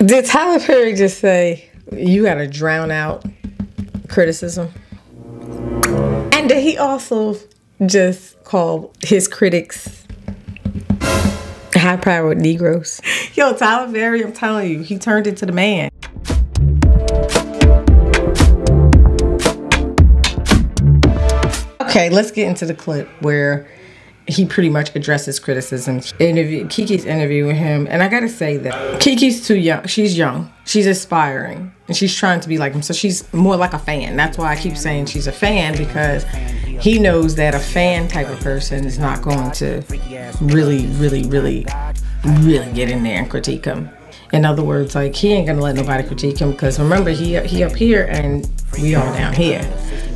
Did Tyler Perry just say, you gotta drown out criticism? And did he also just call his critics high-powered Negroes? Yo, Tyler Perry, I'm telling you, he turned into the man. Okay, let's get into the clip where he pretty much addresses criticism. Kiki's interviewing him, and I gotta say that Kiki's too young. She's young, she's aspiring, and she's trying to be like him, so she's more like a fan. That's why I keep saying she's a fan, because he knows that a fan type of person is not going to really get in there and critique him. In other words, like, he ain't gonna let nobody critique him, because remember, he up here and we all down here.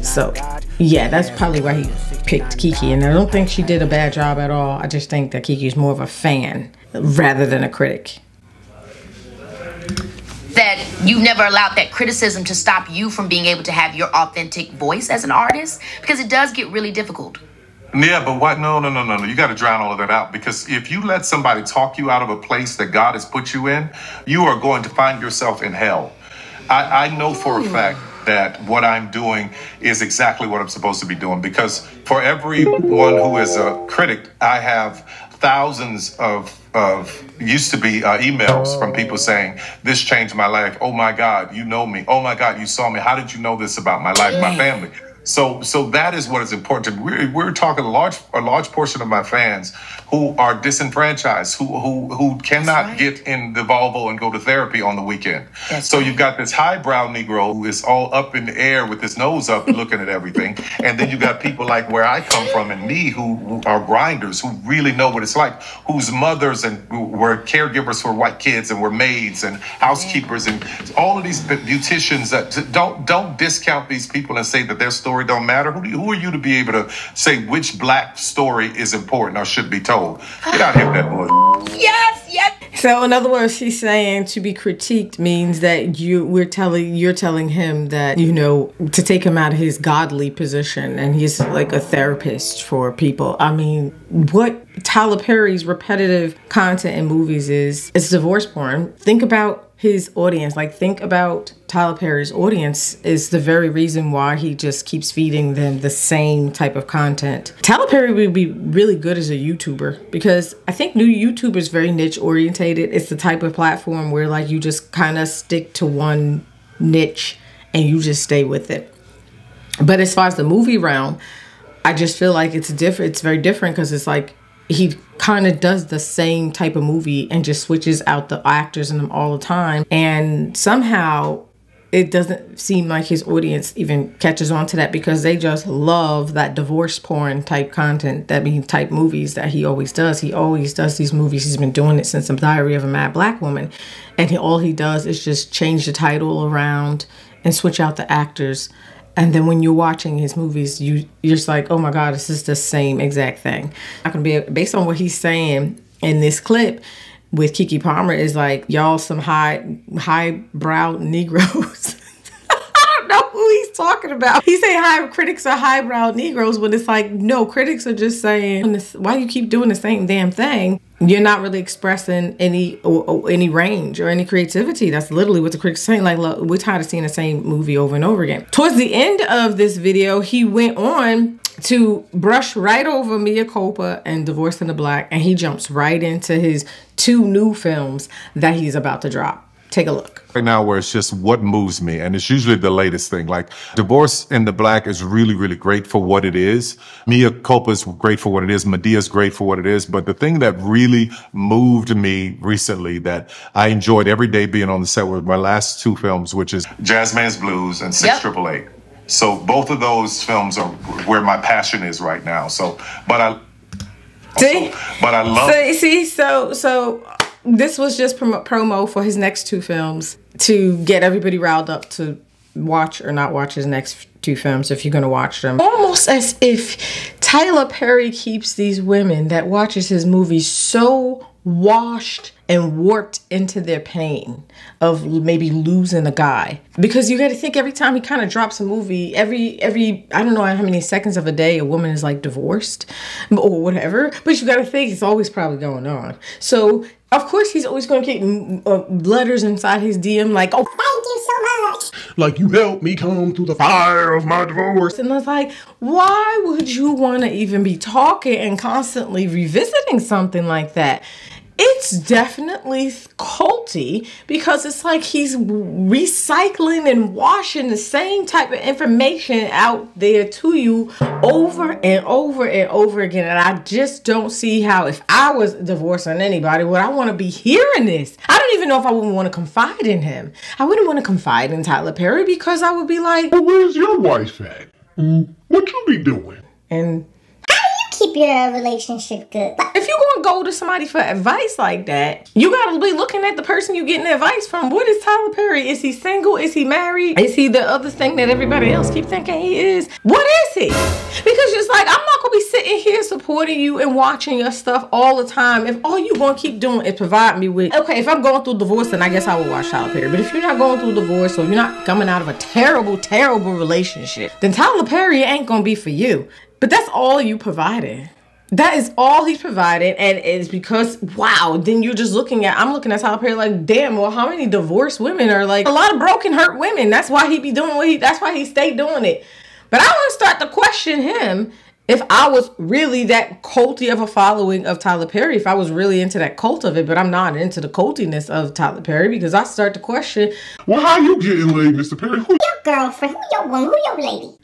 So yeah, that's probably why he picked Kiki, and I don't think she did a bad job at all. I just think that Kiki's more of a fan rather than a critic. That you've never allowed that criticism to stop you from being able to have your authentic voice as an artist, because it does get really difficult. Yeah, but what? No. You got to drown all of that out, because if you let somebody talk you out of a place that God has put you in, you are going to find yourself in hell. I know for a fact that what I'm doing is exactly what I'm supposed to be doing, because for everyone who is a critic, I have thousands of used to be emails from people saying, this changed my life. Oh my God, you know me. Oh my God, you saw me. How did you know this about my life, my family? So that is what is important. We're talking a large portion of my fans who are disenfranchised, who cannot get in the Volvo and go to therapy on the weekend. So you've got this highbrow Negro who is all up in the air with his nose up looking at everything. And then you got people like where I come from and me who are grinders, who really know what it's like, whose mothers and were caregivers for white kids and were maids and housekeepers and all of these beauticians. That don't discount these people and say that their story don't matter. Who are you to be able to say which black story is important or should be told? Get out here with that boy. Yes. So in other words, he's saying to be critiqued means that you're telling him that, you know, to take him out of his godly position, and he's like a therapist for people. I mean, what Tyler Perry's repetitive content in movies is divorce porn. Think about his audience. Like, think about Tyler Perry's audience is the very reason why he just keeps feeding them the same type of content. Tyler Perry would be really good as a YouTuber, because I think new YouTubers very niche orientated. It's the type of platform where like you just kind of stick to one niche and you just stay with it. But as far as the movie realm, I just feel like it's different. It's very different, because it's like he kind of does the same type of movie and just switches out the actors in them all the time. And somehow it doesn't seem like his audience even catches on to that, because they just love that divorce porn type content, that means type movies that he always does. He always does these movies. He's been doing it since The Diary of a Mad Black Woman. And all he does is just change the title around and switch out the actors. And then when you're watching his movies, you're just like, oh my God, this is the same exact thing. I can be, based on what he's saying in this clip with Keke Palmer, is like, y'all some high-browed Negroes. I don't know who he's talking about. He say critics are high-browed Negroes, when it's like, no, critics are just saying, why do you keep doing the same damn thing? You're not really expressing any range or any creativity. That's literally what the critics are saying. Like, look, we're tired of seeing the same movie over and over again. Towards the end of this video, he went on to brush right over Mea Culpa and Divorce in the Black, and he jumps right into his 2 new films that he's about to drop. Take a look. Right now, where it's just what moves me, and it's usually the latest thing. Like, Divorce in the Black is really, really great for what it is. Mea Culpa is great for what it is. Medea's great for what it is. But the thing that really moved me recently, that I enjoyed every day being on the set, were my last 2 films, which is Jazzman's Blues and 688. So both of those films are where my passion is right now. So, but I love. So this was just promo for his next 2 films to get everybody riled up to watch or not watch his next 2 films if you're going to watch them. Almost as if Tyler Perry keeps these women that watches his movies so washed and warped into their pain of maybe losing a guy. Because you got to think, every time he kind of drops a movie, every I don't know how many seconds of a day a woman is like divorced or whatever, but you got to think it's always probably going on. So of course he's always going to keep letters inside his DM like, oh, thank you so much, like you helped me come through the fire of my divorce. And I was like, why would you want to even be talking and constantly revisiting something like that? It's definitely culty, because it's like he's recycling and washing the same type of information out there to you over and over and over again. And I just don't see how, if I was divorcing anybody, would I want to be hearing this? I don't even know if I wouldn't want to confide in him. I wouldn't want to confide in Tyler Perry, because I would be like, well, where's your wife at? What you be doing? And keep your relationship good. If you're going to go to somebody for advice like that, you got to be looking at the person you're getting advice from. What is Tyler Perry? Is he single? Is he married? Is he the other thing that everybody else keep thinking he is? What is he? Because it's like, I'm not going to be sitting here supporting you and watching your stuff all the time if all you going to keep doing is provide me with, okay, if I'm going through divorce, then I guess I will watch Tyler Perry. But if you're not going through divorce, or you're not coming out of a terrible, terrible relationship, then Tyler Perry ain't going to be for you. But that's all you provided. That is all he's provided. And it's because, wow, then you're just looking at, I'm looking at Tyler Perry like, damn, well, how many divorced women are like, a lot of broken, hurt women. That's why he be doing what that's why he stayed doing it. But I want to start to question him if I was really that culty of a following of Tyler Perry, if I was really into that cult of it. But I'm not into the cultiness of Tyler Perry, because I start to question, well, how you getting laid, Mr. Perry? Who your girlfriend? Who your woman? Who your lady?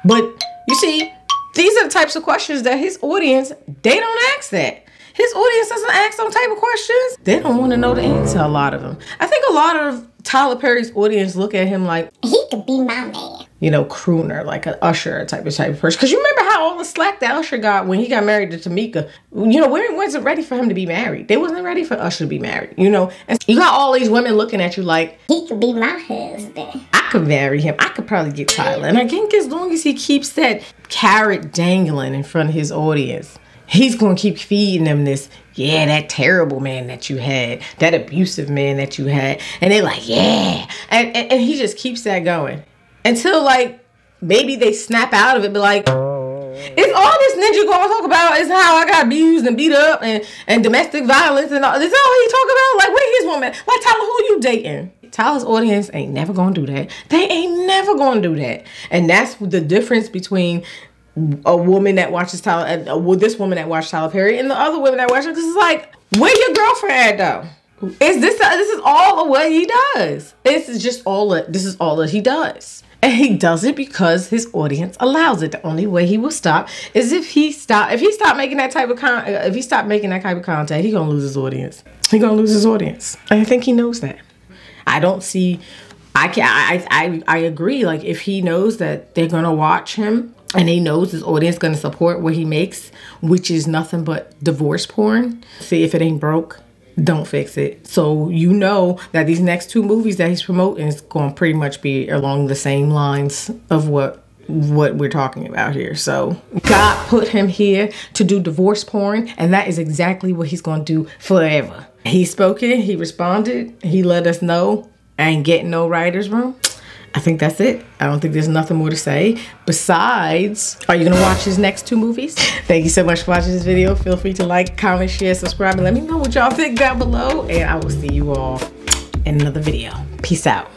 But you see, these are the types of questions that his audience, they don't ask that. His audience doesn't ask those type of questions. They don't want to know the answer, a lot of them. I think a lot of Tyler Perry's audience look at him like, he could be my man. You know, crooner, like an Usher type of person. Because you remember how all the slack that Usher got when he got married to Tamika. You know, women wasn't ready for him to be married. They wasn't ready for Usher to be married, you know. And you got all these women looking at you like, he could be my husband. I could marry him. I could probably get Tyler. And I think as long as he keeps that carrot dangling in front of his audience, he's going to keep feeding them this, yeah, that terrible man that you had, that abusive man that you had. And they're like, yeah. And he just keeps that going. Until, like, maybe they snap out of it, but like, it's all this ninja gonna talk about is how I got abused and beat up and domestic violence and all. That's all he talk about? Like, where his woman? Like, Tyler, who you dating? Tyler's audience ain't never gonna do that. They ain't never gonna do that. And that's the difference between a woman that watches Tyler, this woman that watched Tyler Perry, and the other women that watch it. Because it's like, where your girlfriend at, though? This is all of what he does. This is all that he does. And he does it because his audience allows it. The only way he will stop is if he stopped making that type of content, he's gonna lose his audience. He's gonna lose his audience. And I think he knows that. I agree. Like, if he knows that they're gonna watch him and he knows his audience gonna support what he makes, which is nothing but divorce porn. See, if it ain't broke, don't fix it. So you know that these next two movies that he's promoting is going to pretty much be along the same lines of what we're talking about here. So God put him here to do divorce porn, and that is exactly what he's going to do forever. He spoke it, he responded, he let us know. I ain't getting no writer's room. I think that's it. I don't think there's nothing more to say. Besides, are you going to watch his next two movies? Thank you so much for watching this video. Feel free to like, comment, share, subscribe, and let me know what y'all think down below. And I will see you all in another video. Peace out.